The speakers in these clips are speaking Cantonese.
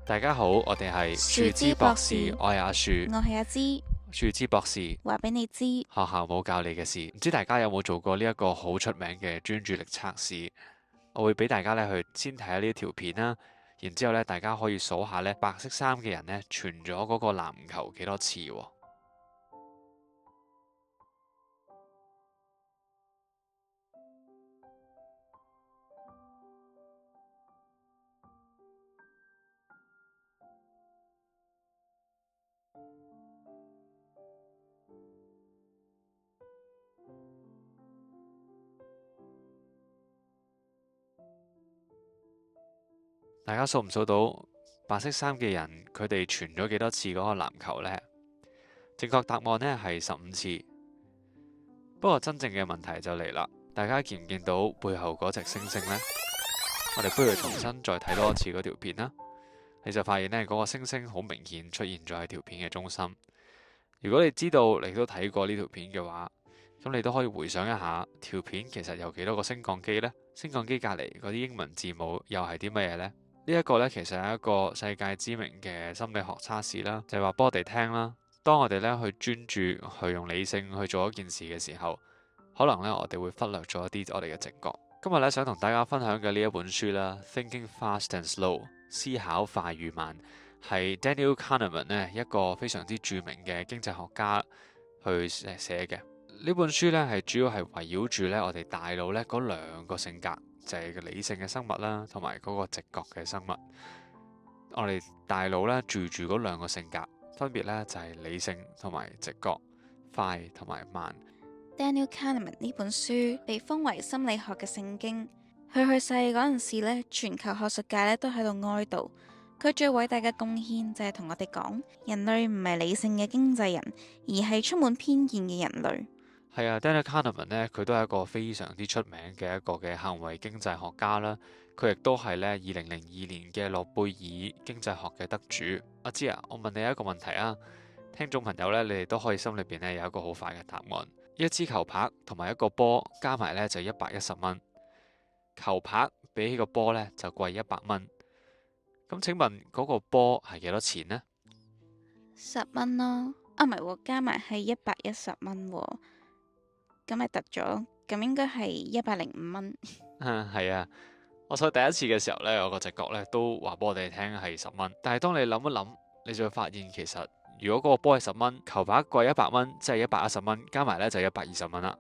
大家好，我哋係樹枝博士我係阿樹。我係阿芝，樹枝博士，話俾你知。學校冇教你嘅事，唔知大家有冇做過呢一個好出名嘅專注力測試？我會俾大家咧去先睇下呢條片啦，然之後咧大家可以數下咧白色衫嘅人咧傳咗嗰個籃球幾多次喎。大家數唔數到白色衫嘅人佢哋傳咗幾多次嗰個籃球呢？正確答案呢係15次。不過真正嘅問題就嚟啦，大家見唔見到背後嗰隻星星呢？我哋不如重新再睇多一次嗰條片啦，你就發現呢嗰個星星好明顯出現咗喺條片嘅中心。如果你知道你都睇過呢條片嘅話，咁你都可以回想一下條片其實有幾多個升降機呢？升降機隔離嗰啲英文字母又係啲乜嘢呢？呢一個呢，其實係一個世界知名嘅心理學測試啦，就係話俾我哋聽啦。當我哋呢去專注去用理性去做一件事嘅時候，可能呢我哋會忽略咗一啲我哋嘅直覺。今日呢，想同大家分享嘅呢一本書啦，《Thinking Fast and Slow》思考快與慢，係 Daniel Kahneman 呢一個非常之著名嘅經濟學家去寫嘅。呢本書呢，係主要係圍繞住呢我哋大腦呢嗰兩個性格，就係個理性嘅生物啦，同埋嗰個直覺嘅生物。我哋大腦呢住嗰兩個性格，分別呢就係理性同埋直覺，快同埋慢。Daniel Kahneman 呢本書被封為心理學嘅聖經。佢去世嗰陣時呢，全球學術界呢都喺度哀悼。佢最偉大嘅貢獻就係同我哋講，人類唔係理性嘅經濟人，而係充滿偏見嘅人類。係啊，Daniel Kahneman 呢，佢都係一個非常之出名嘅一個嘅行為經濟學家啦。佢亦都係呢2002年嘅諾貝爾經濟學嘅得主。阿芝啊，我問你一個問題啊，聽眾朋友呢，你哋都可以心裏邊呢有一個好快嘅答案。一支球拍同埋一個波加埋呢就110蚊，球拍比起個波呢就貴100蚊。咁請問嗰個波係幾多錢呢10蚊咯，啊唔係喎，加埋係110蚊喎，咁咪突咗，咁應該係105蚊。係啊，我所以第一次嘅時候呢，我個直覺呢都話俾我哋聽係10蚊。但係當你諗一諗，你就會發現其實如果嗰個波係10蚊，球拍貴100蚊，即係110蚊，加埋呢就120蚊啦。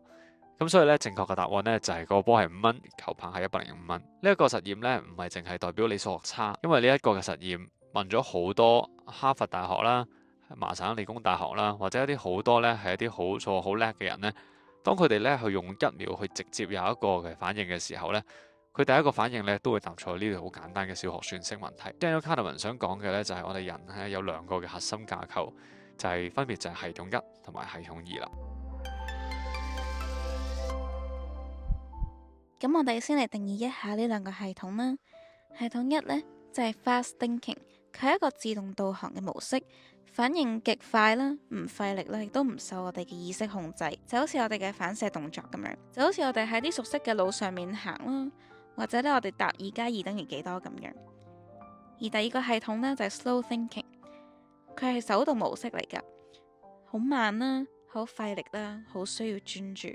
咁所以呢，正確嘅答案呢就係個波係5蚊，球拍係105蚊。呢一個實驗呢，唔係淨係代表你數學差，因為呢一個嘅實驗問咗好多哈佛大學啦、麻省理工大學啦，或者一啲好多呢係一啲好數學好叻嘅人呢。當佢哋呢去用1秒去直接有一個嘅反應嘅時候呢，佢第一個反應呢都會答錯呢條好簡單嘅小學算式問題。Daniel Kahneman 想講嘅呢，就係我哋人係有兩個嘅核心架構，就係分別就係系統1同埋系統2啦。咁我哋先嚟定義一下呢兩個系統啦。系統1呢，就係 fast thinking，佢係一個自動導航嘅模式，反應極快啦，唔費力啦，亦都唔受我哋嘅意識控制，就好似我哋嘅反射動作咁樣，就好似我哋喺啲熟悉嘅路上面行啦，或者呢我哋答2+2等於幾多咁樣。而第二個系統呢，就係 slow thinking，佢係手動模式嚟噶，好慢啦，好費力啦，好需要專注。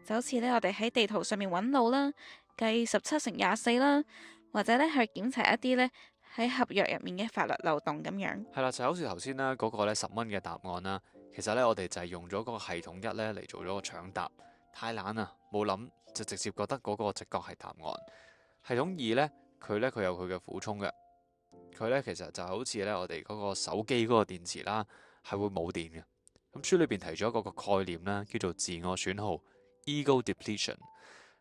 就好似呢，我哋喺地圖上面揾路啦，計17×24啦，或者呢去檢查一啲呢喺合約入面嘅法律漏洞咁樣。係啦，就好似頭先啦嗰個呢10蚊嘅答案啦，其實呢，我哋就係用咗嗰個系統1呢嚟做咗個搶答，太懶啦，冇諗就直接覺得嗰個直覺係答案。系統2呢，佢有佢嘅苦衷嘅，佢呢其實就好似呢我哋嗰個手機嗰個電池啦，係會冇電嘅。咁書裏邊提咗一個概念啦，叫做自我損耗 （ego depletion）。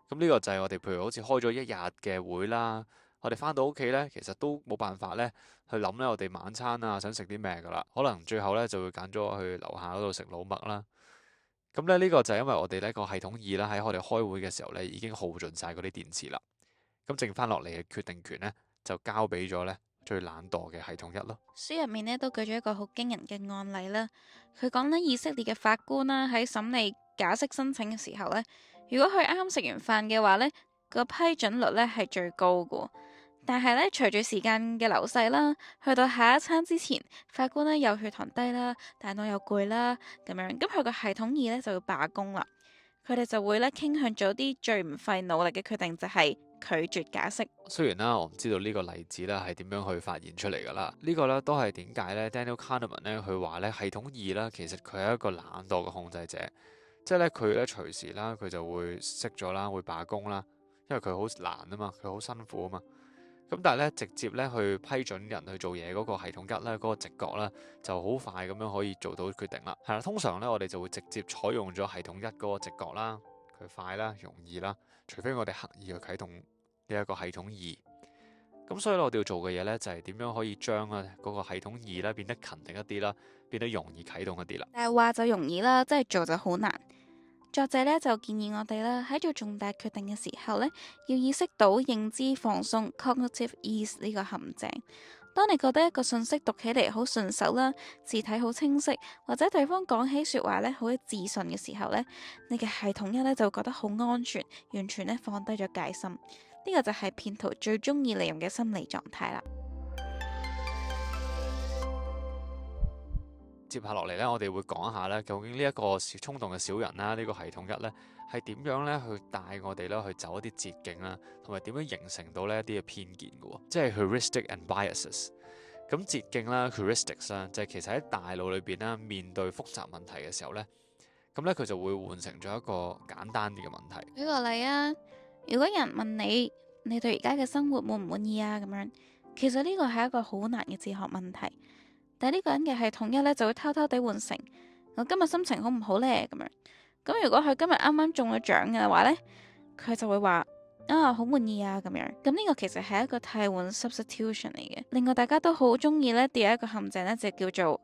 咁呢個就係我哋譬如好似開咗一日嘅會啦，我哋翻到屋企呢，其實都冇辦法呢去諗呢我哋晚餐啊想食啲咩噶啦，可能最後呢就會揀咗去樓下嗰度食老麥啦。咁呢，呢個就係因為我哋呢個系統2啦，喺我哋開會嘅時候呢已經耗盡晒嗰啲電池啦。咁剩翻落嚟嘅決定權呢，就交俾咗呢最懶惰嘅系統1咯。書入面呢都舉咗一個好驚人嘅案例啦，佢講呢以色列嘅法官啦喺審理假釋申請嘅時候呢，如果佢啱食完飯嘅話呢，個批准率呢係最高嘅，但係呢，隨住時間嘅流逝啦，去到下一餐之前，法官呢又血糖低啦，大腦又攰啦，咁樣，咁佢個系統二呢就要罷工啦。佢哋就會呢傾向做啲最唔費腦力嘅決定，就係拒絕解釋。雖然啦，我唔知道呢個例子咧係點樣去發現出嚟㗎啦。呢個咧都係點解咧 Daniel Kahneman 咧佢話咧系統二啦，其實佢係一個懶惰嘅控制者，即係咧佢咧隨時啦佢就會熄咗啦，會罷工啦，因為佢好難啊嘛，佢好辛苦啊嘛。咁但係咧，直接咧去批准人去做嘢嗰個系統一咧，嗰個直覺咧就好快咁樣可以做到決定啦。係啦，通常咧我哋就會直接採用咗系統一嗰個直覺啦，佢快啦，容易啦，除非我哋刻意去啟動呢一個系統二。咁所以我哋要做嘅嘢咧就係點樣可以將啊嗰個系統二咧變得勤力一啲啦，變得容易啟動一啲啦。但係話就容易啦，真係做就好難。作者呢就建議我哋啦，喺做重大決定嘅時候呢，要意識到認知放鬆 （cognitive ease） 呢個陷阱。當你覺得一個信息讀起嚟好順手啦，字體好清晰，或者對方講起說話呢好有自信嘅時候呢，你嘅系統一呢就會覺得好安全，完全呢放低咗戒心。呢個就係騙徒最中意利用嘅心理狀態啦。接下落嚟呢，我哋會講下呢，究竟呢一個衝動嘅小人啦，呢個系統一呢，係點樣呢去帶我哋呢去走一啲捷徑啦，同埋點樣形成到呢一啲嘅偏見嘅喎，即係 heuristic and biases。咁捷徑啦 heuristics 啦，就係其實喺大腦裏邊啦，面對複雜問題嘅時候呢，咁呢佢就會換成咗一個簡單啲嘅問題。舉個例啊，如果有人問你，你對而家嘅生活滿唔滿意啊？咁樣，其實呢個係一個好難嘅哲學問題。但係呢個人嘅系統一呢，就會偷偷地換成我今日心情好唔好呢？咁樣。咁如果佢今日啱啱中咗獎嘅話呢，佢就會話啊好滿意啊咁樣。咁呢個其實係一個替換 substitution 嚟嘅。另外大家都好中意呢，第一個陷阱呢，就叫做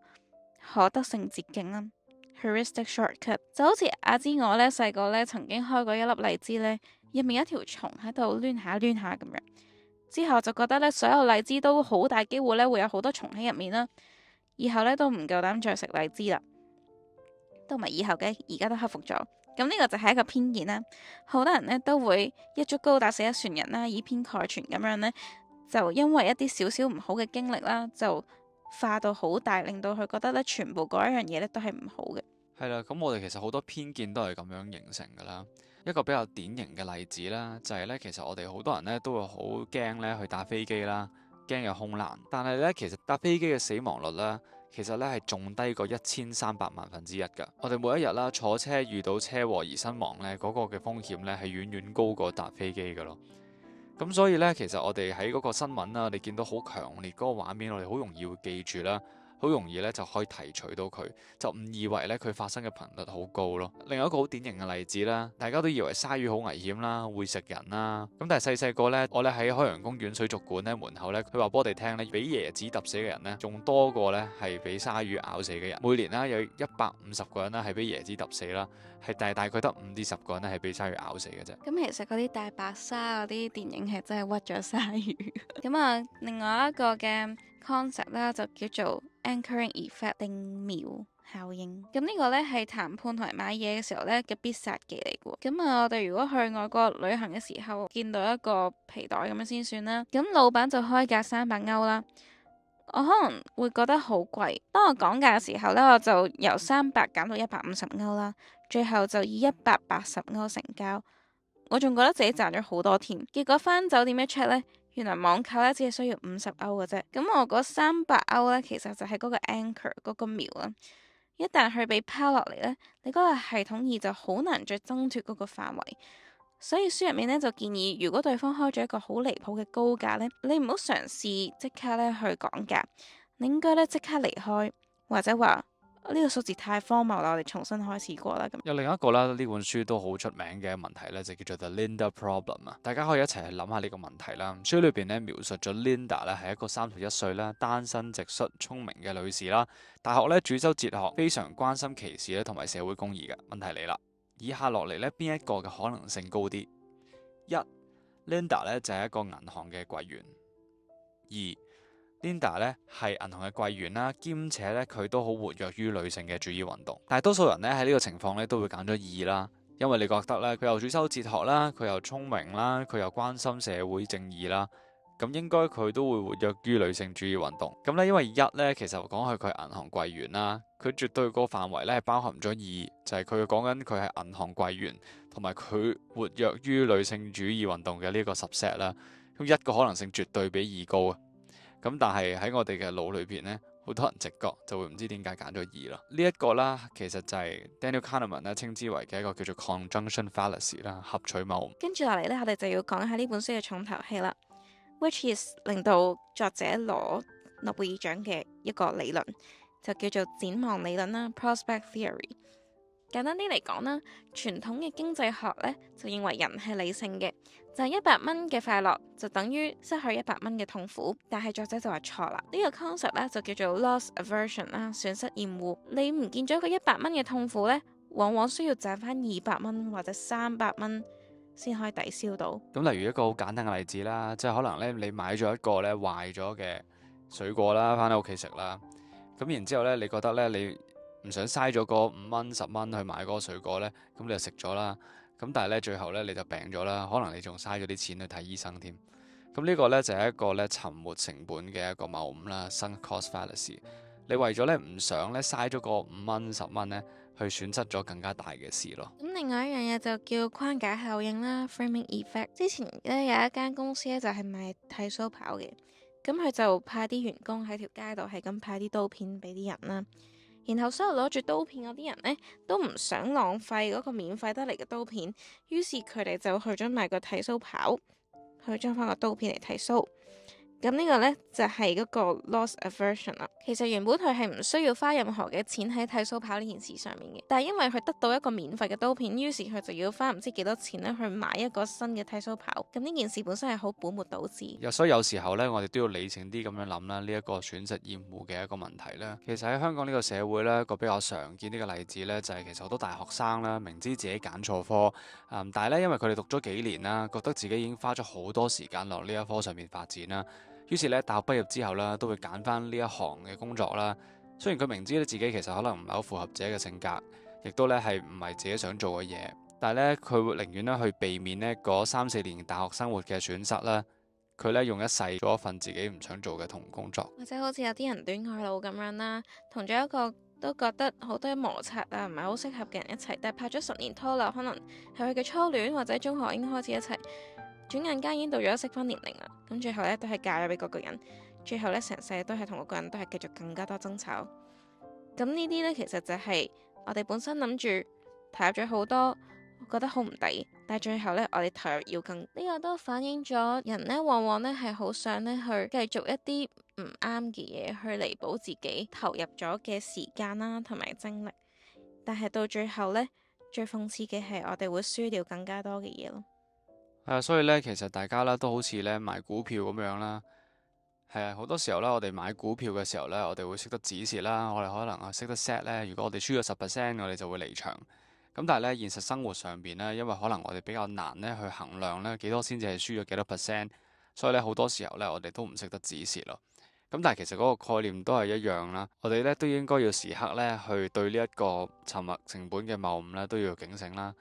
可得性捷徑啦 （heuristic shortcut）。就好似阿芝我呢，細個呢曾經開過一粒荔枝呢，入面有一條蟲喺度攣下攣下咁樣。之後就覺得呢，所有荔枝都好大機會呢會有好多蟲喺入面啦。以後呢都唔夠膽再食荔枝啦，都唔係以後嘅，而家都克服咗。咁呢個就係一個偏見啦。好多人呢都會一竹篙打死一船人啦，以偏概全咁樣呢，就因為一啲少少唔好嘅經歷啦，就化到好大，令到佢覺得呢全部嗰一樣嘢呢都係唔好嘅。係啦，咁我哋其實好多偏見都係咁樣形成㗎啦。一個比較典型嘅例子啦，就係呢，其實我哋好多人呢都會好驚呢去打飛機啦。驚有空難，但係咧，其實搭飛機嘅死亡率咧，其實咧係仲低過1300萬分之一㗎。我哋每一日啦坐車遇到車禍而身亡咧，嗰個嘅風險咧係遠遠高過搭飛機㗎咯。咁所以咧，其實我哋喺嗰個新聞啦，我哋見到好強烈嗰個畫面，我哋好容易會記住啦。好容易咧就可以提取到佢，就誤以為咧佢發生嘅頻率好高咯。另外一個好典型嘅例子啦，大家都以為鯊魚好危險啦，會食人啦。咁但係細細個咧，我哋喺海洋公園水族館咧門口咧，佢話俾我哋聽咧，俾椰子揼死嘅人咧，仲多過咧係俾鯊魚咬死嘅人。每年啦有150個人啦係俾椰子揼死啦，但係大概得5至10個人咧係俾鯊魚咬死嘅啫。咁其實嗰啲大白鯊嗰啲電影係真係屈咗鯊魚。咁啊，另外一個嘅 concept 啦就叫做Anchoring effect 定錨效應，咁呢個呢係談判同埋買嘢嘅時候呢嘅必殺技嚟嘅。咁啊，我哋如果去外國旅行嘅時候，見到一個皮袋咁樣先算啦。咁老闆就開價300歐啦，我可能會覺得好貴。當我講價嘅時候呢，我就由300減到150歐啦，最後就以180歐成交。我仲覺得自己賺咗好多添。結果返酒店一 check 呢，原來網購咧只係需要50歐嘅啫，咁我嗰300歐咧其實就係嗰個 anchor 嗰個錨啦。一旦佢被拋落嚟咧，你嗰個系統二就好難再掙脫嗰個範圍。所以書入面咧就建議，如果對方開咗一個好離譜嘅高價咧，你唔好嘗試即刻咧去講價，你應該咧即刻離開，或者話呢個數字太荒謬啦，我哋重新開始過啦。咁有另一個啦，呢本書都好出名嘅問題咧，就叫做 The Linda Problem 啊。大家可以一齊去諗下呢個問題啦。書裏邊咧描述咗 Linda 咧係一個31歲啦，單身直率、聰明嘅女士啦。大學咧主修哲學，非常關心歧視咧同埋社會公義嘅。問題嚟啦，以下落嚟咧邊一個嘅可能性高啲？1. Linda 咧就係一個銀行嘅櫃員。2. Linda 咧係銀行嘅櫃員啦，兼且咧佢都好活躍於女性嘅主義運動。大多數人咧喺呢個情況咧都會揀咗2啦，因為你覺得咧佢又主修哲學啦，佢又聰明啦，佢又關心社會正義啦，咁應該佢都會活躍於女性主義運動。咁呢，因為一呢，其實講佢係銀行櫃員啦，佢絕對個範圍呢係包含咗二，就係佢講緊佢係銀行櫃員，同埋佢活躍於女性主義運動嘅呢個 subset 啦。咁一個可能性絕對比二高啊。咁但係喺我哋嘅腦裏邊呢，好多人直覺就會唔知點解揀咗二啦。呢一個啦，其實就係 Daniel Kahneman 咧稱之為嘅一個叫做 conjunction fallacy 啦，合取謬誤。跟住落嚟呢，我哋就要講下呢本書嘅重頭戲啦，which is 令到作者攞諾貝爾獎嘅一個理論，就叫做展望理論啦 （prospect theory）。簡單啲嚟講啦，傳統嘅經濟學呢，就認為人係理性嘅，就係100蚊嘅快樂就等於失去100蚊嘅痛苦。但係作者就話錯啦，呢個 concept 呢，就叫做 loss aversion 啦，損失厭惡。你唔見咗個100蚊嘅痛苦呢，往往需要賺翻200蚊或者300蚊先可以抵消到。咁例如一個好簡單嘅例子啦，即係可能咧你買咗一個咧壞咗嘅水果啦，翻到屋企食啦，咁然之後咧你覺得咧你唔想嘥咗嗰5蚊10蚊去買嗰個水果咧，咁你就食咗啦。咁但係咧最後咧你就病咗啦，可能你仲嘥咗啲錢去睇醫生添。咁呢個咧就係一個咧沉沒成本嘅一個謬誤啦 sunk cost fallacy。你為咗咧唔想咧嘥咗個5蚊10蚊咧，去損失咗更加大嘅事咯。咁另外一樣嘢就叫框架效應啦 （framing effect）。之前咧有一間公司咧就係賣剃鬚刨嘅，咁佢就派啲員工喺條街度係咁派啲刀片俾啲人啦。然後所有攞住刀片嗰啲人呢，都唔想浪費嗰個免費得嚟嘅刀片，於是佢哋就去咗買個剃鬚刨，去裝翻個刀片嚟剃鬚。咁呢個呢，就係嗰個 loss aversion 啦。其實原本佢係唔需要花任何嘅錢喺剃鬚刨呢件事上面嘅，但係因為佢得到一個免費嘅刀片，於是佢就要花唔知幾多錢咧去買一個新嘅剃鬚刨。咁呢件事本身係好本末倒置。所以有時候呢，我哋都要理性啲咁樣諗啦。呢一個損失厭惡嘅一個問題呢，其實喺香港呢個社會呢，一個比較常見啲嘅例子呢，就係其實好多大學生啦，明知自己揀錯科，但係呢，因為佢哋讀咗幾年啦，覺得自己已經花咗好多時間落呢一科上面發展啦。於是咧，大學畢業之後啦，都會揀翻呢一行嘅工作啦。雖然佢明知咧自己其實可能唔係好符合自己嘅性格，亦都咧係唔係自己想做嘅嘢，但係咧佢會寧願咧去避免呢嗰3-4年大學生活嘅損失啦。佢咧用一世做一份自己唔想做嘅同工作，或者好似有啲人戀愛腦咁樣啦，同咗一個都覺得好多摩擦啊，唔係好適合嘅人一齊，但係拍咗10年拖啦，可能係佢嘅初戀或者中學已經開始一齊。轉眼間已經到咗適婚年齡啦，咁最後呢都係嫁咗俾嗰個人，最後呢成世都係同嗰個人都係繼續更加多爭吵。咁呢啲呢，其實就係我哋本身諗住投入咗好多，覺得好唔抵，但係最後呢，我哋投入要更，呢個都反映咗人呢往往呢係好想呢去繼續一啲唔啱嘅嘢去彌補自己投入咗嘅時間啦同埋精力，但係到最後呢，最諷刺嘅係我哋會輸掉更加多嘅嘢咯。所以咧，其實大家咧都好似咧買股票咁樣啦。係啊，好多時候咧，我哋買股票嘅時候咧，我哋會識得止蝕啦。我哋可能識得 set 咧，如果我哋輸咗10%，我哋就會離場。咁但係咧，現實生活上邊咧，因為可能我哋比較難咧去衡量咧幾多先至係輸咗幾多 percent，所以咧好多時候咧，我哋都唔識得止蝕咯。咁但係其實嗰個概念都係一樣啦。我哋咧都應該要時刻咧去對呢一個沉沒成本嘅謬誤咧都要警醒啦。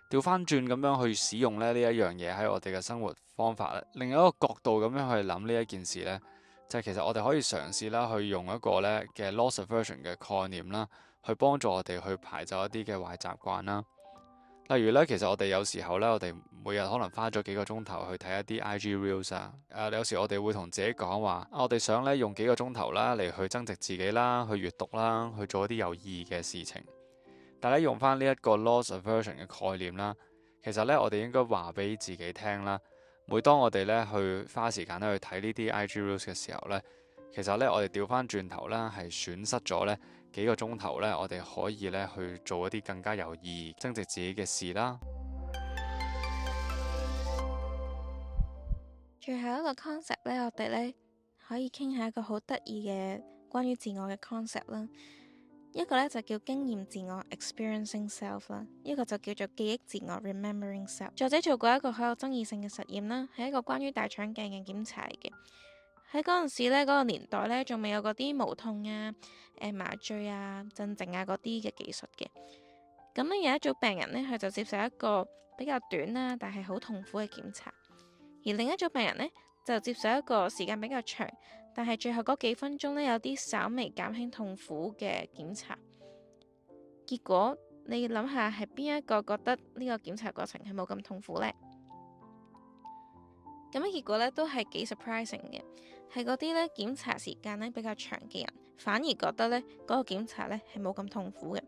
調翻轉咁樣去使用咧呢一樣嘢喺我哋嘅生活方法咧，另一個角度咁樣去諗呢一件事呢，就係其實我哋可以嘗試啦，去用一個咧嘅 loss aversion 嘅概念啦，去幫助我哋去排走一啲嘅壞習慣啦。例如呢，其實我哋有時候呢，我哋每日可能花咗幾個鐘頭去睇一啲 IG reels 啊，有時我哋會同自己講話，我哋想咧用幾個鐘頭啦嚟去增值自己啦，去閱讀啦，去做一啲有意義嘅事情。但係用翻呢一個 loss aversion 嘅概念啦，其實咧我哋應該話俾自己聽啦。每當我哋咧去花時間咧去睇呢啲 IG reels 嘅時候咧，其實咧我哋調翻轉頭啦，係損失咗咧幾個鐘頭咧，我哋可以咧去做一啲更加有意義、增值自己嘅事啦。最後一個 concept 咧，我哋咧可以傾下一個好得意嘅關於自我嘅 concept 啦。一個咧就叫經驗自我 （experiencing self） 啦，一個就叫做記憶自我 （remembering self）。作者做過一個好有爭議性嘅實驗啦，係一個關於大腸鏡嘅檢查嚟嘅。喺嗰陣時咧，嗰個年代咧，仲未有嗰啲無痛啊、麻醉啊、鎮靜啊嗰啲嘅技術嘅。咁咧有一組病人咧，佢就接受一個比較短啦，但係好痛苦嘅檢查；而另一組病人咧就接受一個時間比較長，但係最後嗰幾分鐘呢，有啲稍微減輕痛苦嘅檢查。結果你諗下係邊一個覺得呢個檢查過程係冇咁痛苦呢？咁樣結果呢都係幾 surprising 嘅，係嗰啲呢檢查時間呢比較長嘅人，反而覺得呢嗰個檢查呢係冇咁痛苦嘅。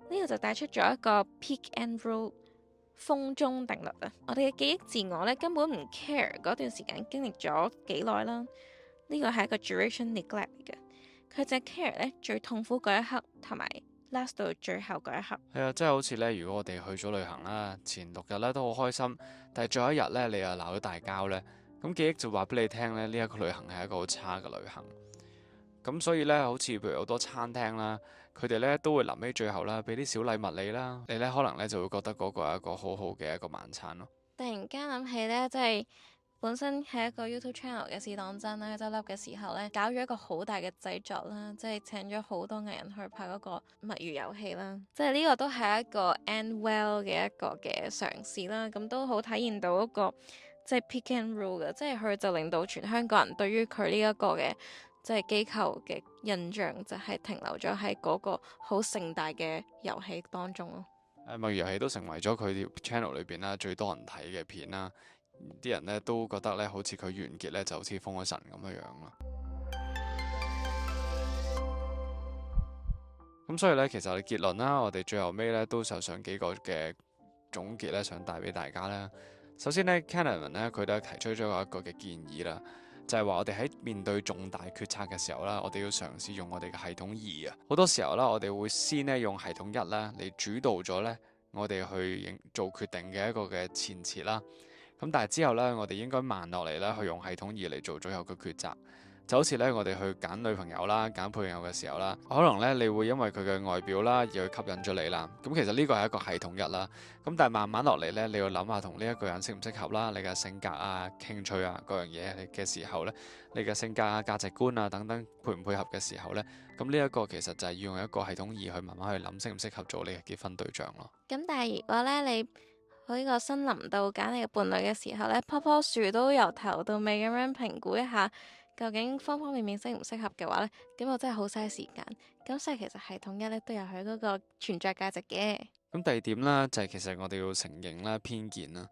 呢個就帶出咗一個 peak and roll 風中定律啊！我哋嘅記憶自我呢根本唔 care 嗰段時間經歷咗幾耐啦，呢個係一個 duration neglect 嚟嘅，佢就係 care 呢最痛苦嗰一刻同埋 last 到最後嗰一刻。係啊，即係好似呢，如果我哋去咗旅行啦，前6日呢都好開心，但係最後一日呢，你又鬧咗大交呢，咁記憶就話俾你聽呢，呢一個旅行係一個好差嘅旅行。咁所以呢，好似譬如好多餐廳啦，佢哋呢都會臨尾最後啦，俾啲小禮物你啦，你呢可能呢就會覺得嗰個係一個好好嘅一個晚餐咯。突然間諗起呢，即係本身係一個 YouTube channel 嘅試當真啦，執笠嘅時候呢，搞咗一個好大嘅製作啦，即係請咗好多藝人去拍嗰個墨魚遊戲啦，即係呢個都係一個 end well 嘅一個嘅嘗試啦，咁都好體現到一個即係 pick and roll 嘅，即係佢就令到全香港人對於佢呢一個嘅即係機構嘅印象就係停留咗喺嗰個好盛大嘅遊戲當中咯。墨魚遊戲都成為咗佢條 channel 裏邊啦最多人睇嘅片啦，啲人呢都覺得呢好似佢完結呢就好似封咗神咁樣樣咯。咁所以呢，其實我哋結論啦，我哋最後尾呢都就上幾個嘅總結呢，想帶俾大家啦。首先呢 Kahneman 呢，佢都提出咗一個嘅建議啦。就係話我哋喺面對重大決策嘅時候啦，我哋要嘗試用我哋嘅系統2啊。好多時候啦，我哋會先呢用系統1啦嚟主導咗呢我哋去做決定嘅一個嘅前設啦。咁但係之後呢，我哋應該慢落嚟啦，去用系統2嚟做最後嘅抉擇。就好似呢，我哋去揀女朋友啦、揀配偶嘅時候啦，可能呢，你會因為佢嘅外表啦而去吸引咗你啦。咁其實呢個係一個系統1啦。咁但係慢慢落嚟呢，你要諗下同呢一個人適唔適合啦，你嘅性格啊、興趣啊各樣嘢嘅時候呢，你嘅性格啊、價值觀啊等等配唔配合嘅時候呢，咁呢一個其實就係要用一個系統2去慢慢去諗適唔適合做你嘅結婚對象咯。咁但係如果呢，你去呢個森林度揀你嘅伴侶嘅時候呢，棵棵樹都由頭到尾咁樣評估一下，究竟方方面面適唔適合嘅話呢，咁我真係好嘥時間。咁所以其實系統1呢都有佢嗰個存在價值嘅。咁第二點啦，就係其實我哋要承認啦偏見啦。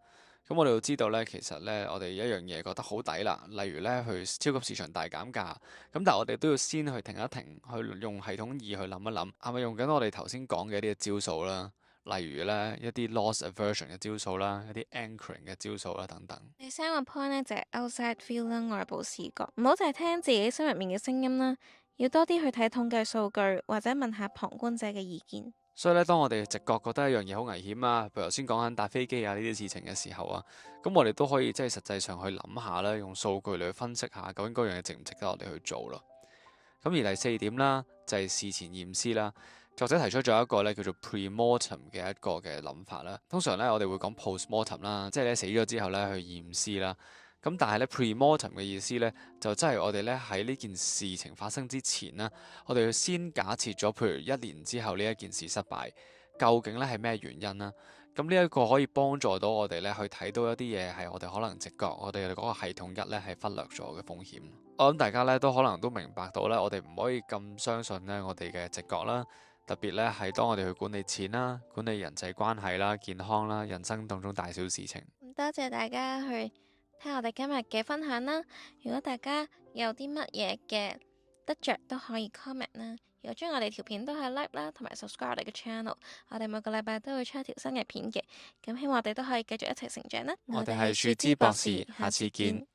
咁我哋要知道呢，其實呢，我哋一樣嘢覺得好抵啦，例如呢，去超級市場大減價。咁但係我哋都要先去停一停，去用系統2去諗一諗，係咪用緊我哋頭先講嘅一啲招數啦？例如呢，一啲 loss aversion 嘅招數啦，一啲 anchoring 嘅招數啦等等。第三個 point 呢，就係 outside feel 啦，外部視覺，唔好淨係聽自己心入面嘅聲音啦，要多啲去睇統計數據或者問下旁觀者嘅意見。所以咧，當我哋直覺覺得一樣嘢好危險啊，譬如頭先講緊搭飛機啊呢啲事情嘅時候啊，咁我哋都可以即係實際上去諗下啦，用數據嚟去分析下究竟嗰樣嘢值唔值得我哋去做咯。咁而第4點啦，就係事前驗屍啦。作者提出咗一個咧叫做 pre-mortem 嘅一個嘅諗法啦。通常咧我哋會講 post-mortem 啦，即係咧死咗之後咧去驗屍啦。咁但係咧 pre-mortem 嘅意思咧，就真係我哋咧喺呢件事情發生之前啦，我哋要先假設咗，譬如1年之後呢一件事失敗，究竟咧係咩原因啦？咁呢一個可以幫助到我哋咧去睇到一啲嘢係我哋可能直覺，我哋嗰個系統1咧係忽略咗嘅風險。我諗大家咧都可能都明白到咧，我哋唔可以咁相信咧我哋嘅直覺啦。特別咧係當我哋去管理錢啦、管理人際關係啦、健康啦、人生當中大小事情。多謝大家去聽我哋今日嘅分享啦。如果大家有啲乜嘢嘅得着都可以 comment 啦。如果中意我哋條片都係 like 啦，同埋 subscribe 我哋嘅 channel。我哋每個禮拜都會出一條新嘅片嘅。咁希望我哋都可以繼續一齊成長啦。我哋係樹枝博士，下次見。